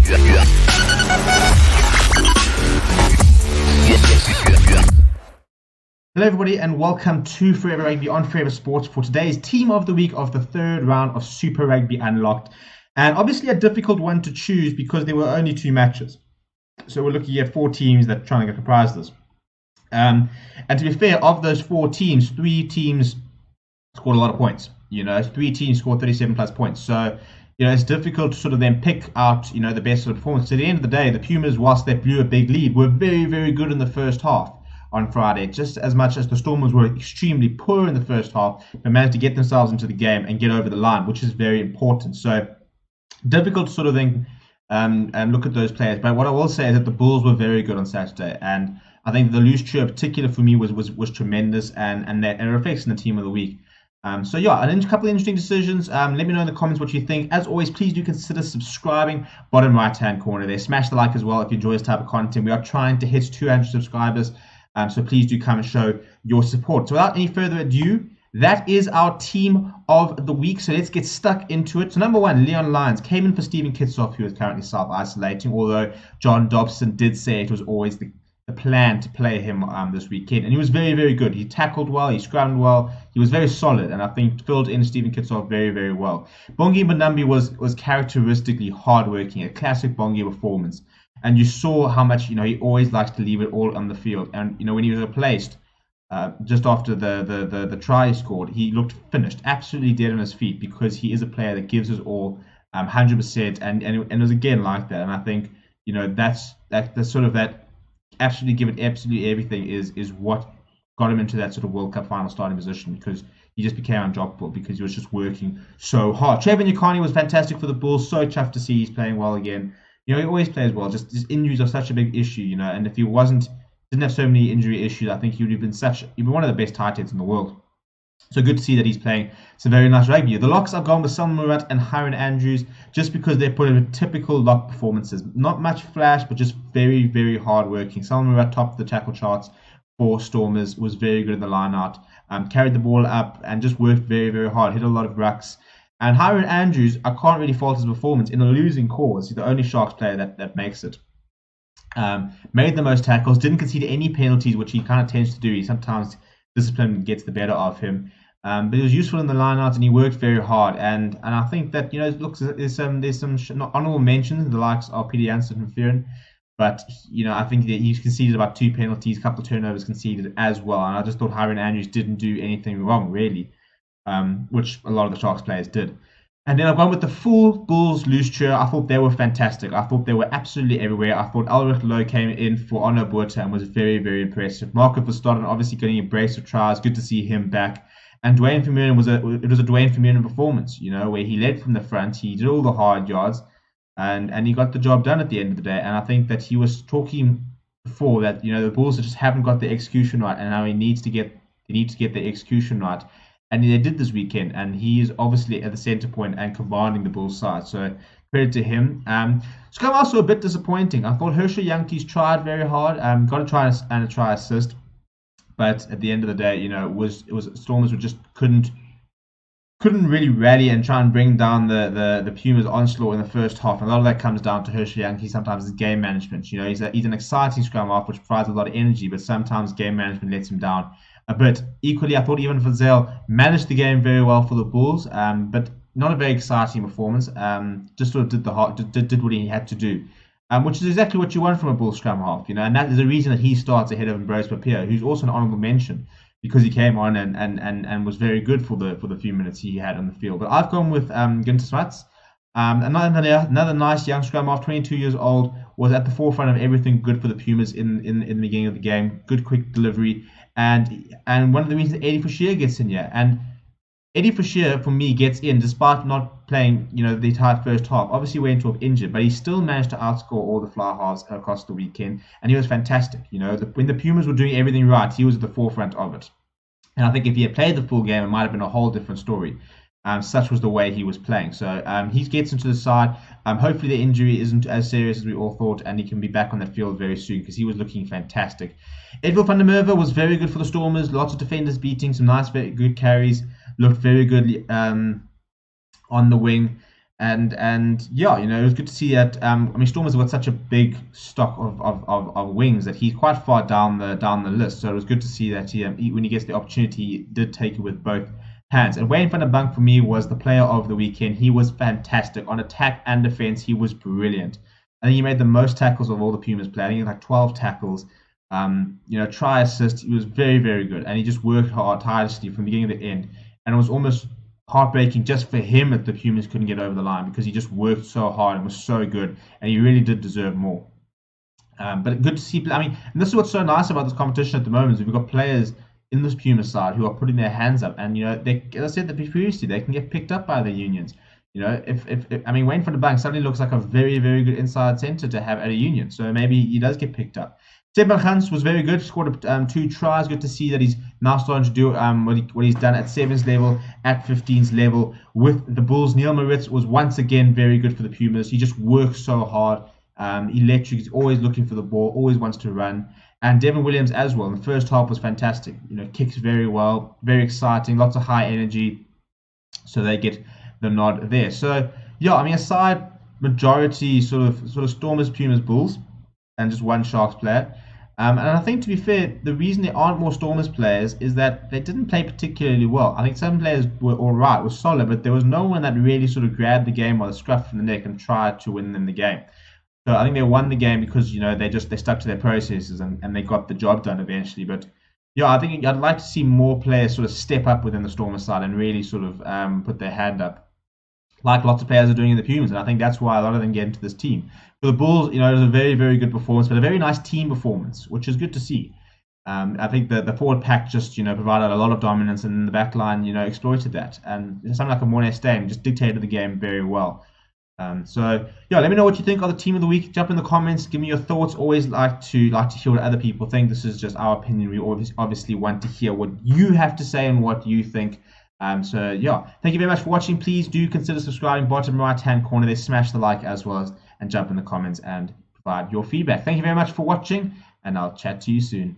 Hello everybody and welcome to Forever Rugby on Forever Sports for today's Team of the Week of the third round of Supeer Rugby Unlocked. And obviously a difficult one to choose because there were only 2 matches. So we're looking at 4 teams that are trying to get the prizes. And to be fair, of those 4 teams, 3 teams scored a lot of points. 3 teams scored 37 plus points. So, it's difficult to sort of then pick out, the best sort of performance. So at the end of the day, the Pumas, whilst they blew a big lead, were very, very good in the first half on Friday, just as much as the Stormers were extremely poor in the first half, but managed to get themselves into the game and get over the line, which is very important. So difficult to sort of think and look at those players. But what I will say is that the Bulls were very good on Saturday, and I think the loose trio in particular for me was tremendous, and it reflects in the Team of the Week. So yeah, a couple of interesting decisions. Let me know in the comments what you think. As always, please do consider subscribing. Bottom right hand corner there. Smash the like as well if you enjoy this type of content. We are trying to hit 200 subscribers. So please do come and show your support. So without any further ado, that is our Team of the Week. So let's get stuck into it. So number 1, Leon Lyons came in for Stephen Kitsoff, who is currently self-isolating, although John Dobson did say it was always the plan to play him this weekend. And he was very, very good. He tackled well, he scrummed well, he was very solid, and I think filled in Stephen Kitsoff very, very well. Bongi Mbonambi was characteristically hardworking, a classic Bongi performance. And you saw how much, he always likes to leave it all on the field. And, when he was replaced, just after the try he scored, he looked finished, absolutely dead on his feet, because he is a player that gives us all 100%. And it was again like that. And I think, that's sort of that absolutely give it absolutely everything is what got him into that sort of World Cup final starting position, because he just became undroppable because he was just working so hard. Trevor Nyakani was fantastic for the Bulls. So tough to see he's playing well again. He always plays well. Just his injuries are such a big issue, and if he didn't have so many injury issues, I think he would have been one of the best tight ends in the world. So good to see that he's playing some very nice rugby. The locks I've gone with Salman Murat and Hiron Andrews, just because they put in typical lock performances. Not much flash, but just very, very hard working. Salman Murat topped the tackle charts for Stormers, was very good in the line out, carried the ball up and just worked very, very hard, hit a lot of rucks. And Hiron Andrews, I can't really fault his performance in a losing cause. He's the only Sharks player that makes it. Made the most tackles, didn't concede any penalties, which he kind of tends to do. He sometimes discipline gets the better of him. But he was useful in the lineouts and he worked very hard. And I think that, look, there's some honourable mentions, the likes of Peter Janssen and Fearon. But, I think that he's conceded about 2 penalties, a couple of turnovers conceded as well. And I just thought Hiron Andrews didn't do anything wrong, really. Which a lot of the Sharks players did. And then I've gone with the full Bulls loose trio. I thought they were fantastic. I thought they were absolutely everywhere. I thought Ulrich Lowe came in for Ono Buerta and was very, very impressive. Marco Verstappen obviously getting a brace of tries. Good to see him back. And Dwayne Vermeulen was a Dwayne Vermeulen performance, where he led from the front. He did all the hard yards and he got the job done at the end of the day. And I think that he was talking before that, the Bulls just haven't got the execution right, and now they need to get the execution right. And they did this weekend, and he is obviously at the centre point and commanding the Bulls side. So credit to him. Scrum also a bit disappointing. I thought Herschel Yankees tried very hard. Got a try and a try assist, but at the end of the day, it was Stormers who just couldn't really rally and try and bring down the Pumas onslaught in the first half. And a lot of that comes down to Herschel Yankees. Sometimes his game management. He's an exciting scrum half which provides a lot of energy, but sometimes game management lets him down a bit. Equally, I thought even Fazell managed the game very well for the Bulls, but not a very exciting performance. Just sort of did what he had to do, which is exactly what you want from a Bulls scrum half, and that is the reason that he starts ahead of Ambrose Papier, who's also an honourable mention because he came on and was very good for the few minutes he had on the field. But I've gone with Günther Smuts. Another nice young scrum half, 22 years old, was at the forefront of everything good for the Pumas in the beginning of the game. Good quick delivery. And one of the reasons Eddie Fouchier gets in here. And Eddie Fouchier, for me, gets in despite not playing, the entire first half. Obviously went off injured, but he still managed to outscore all the fly halves across the weekend. And he was fantastic. When the Pumas were doing everything right, he was at the forefront of it. And I think if he had played the full game, it might have been a whole different story. Such was the way he was playing. So he gets into the side. Hopefully the injury isn't as serious as we all thought, and he can be back on that field very soon because he was looking fantastic. Edwill van der Merwe was very good for the Stormers. Lots of defenders beating, some nice, very good carries. Looked very good on the wing. And yeah, it was good to see that. I mean, Stormers have got such a big stock of wings that he's quite far down the list. So it was good to see that when he gets the opportunity, he did take it with both hands. And Wayne van der Bank for me was the player of the weekend. He was fantastic on attack and defense. He was brilliant. I think he made the most tackles of all the Pumas players. I think he had like 12 tackles. Try assist. He was very, very good, and he just worked hard, tirelessly from the beginning to the end. And it was almost heartbreaking just for him that the Pumas couldn't get over the line because he just worked so hard and was so good, and he really did deserve more. But good to see. I mean, and this is what's so nice about this competition at the moment is we've got players in this Puma side who are putting their hands up, and they, as I said previously, they can get picked up by their unions. If I mean, Wayne van der Bank suddenly looks like a very, very good inside centre to have at a union, so maybe he does get picked up. Stefan Hans was very good, scored 2 tries. Good to see that he's now starting to do what he's done at 7's level, at 15's level with the Bulls. Neil Moritz was once again very good for the Pumas. He just works so hard. Electric, he's always looking for the ball, always wants to run. And Devin Williams as well. In the first half was fantastic. Kicks very well, very exciting, lots of high energy. So they get the nod there. So yeah, I mean, aside majority sort of Stormers, Pumas, Bulls, and just one Sharks player. And I think, to be fair, the reason there aren't more Stormers players is that they didn't play particularly well. I think some players were all right, were solid, but there was no one that really sort of grabbed the game by the scruff of the neck and tried to win them the game. So I think they won the game because they stuck to their processes and they got the job done eventually. But yeah, I think I'd like to see more players sort of step up within the Stormers side and really sort of put their hand up, like lots of players are doing in the Pumas, and I think that's why a lot of them get into this team. For the Bulls, it was a very, very good performance, but a very nice team performance, which is good to see. I think the forward pack just provided a lot of dominance, and the back line exploited that, and something like a Mornay Stain just dictated the game very well. So yeah, let me know what you think of the team of the week. Jump in the comments, give me your thoughts. Always like to hear what other people think. This is just our opinion. We obviously want to hear what you have to say and what you think. So yeah, thank you very much for watching. Please do consider subscribing. Bottom right hand corner there, smash the like as well as, and jump in the comments and provide your feedback. Thank you very much for watching, and I'll chat to you soon.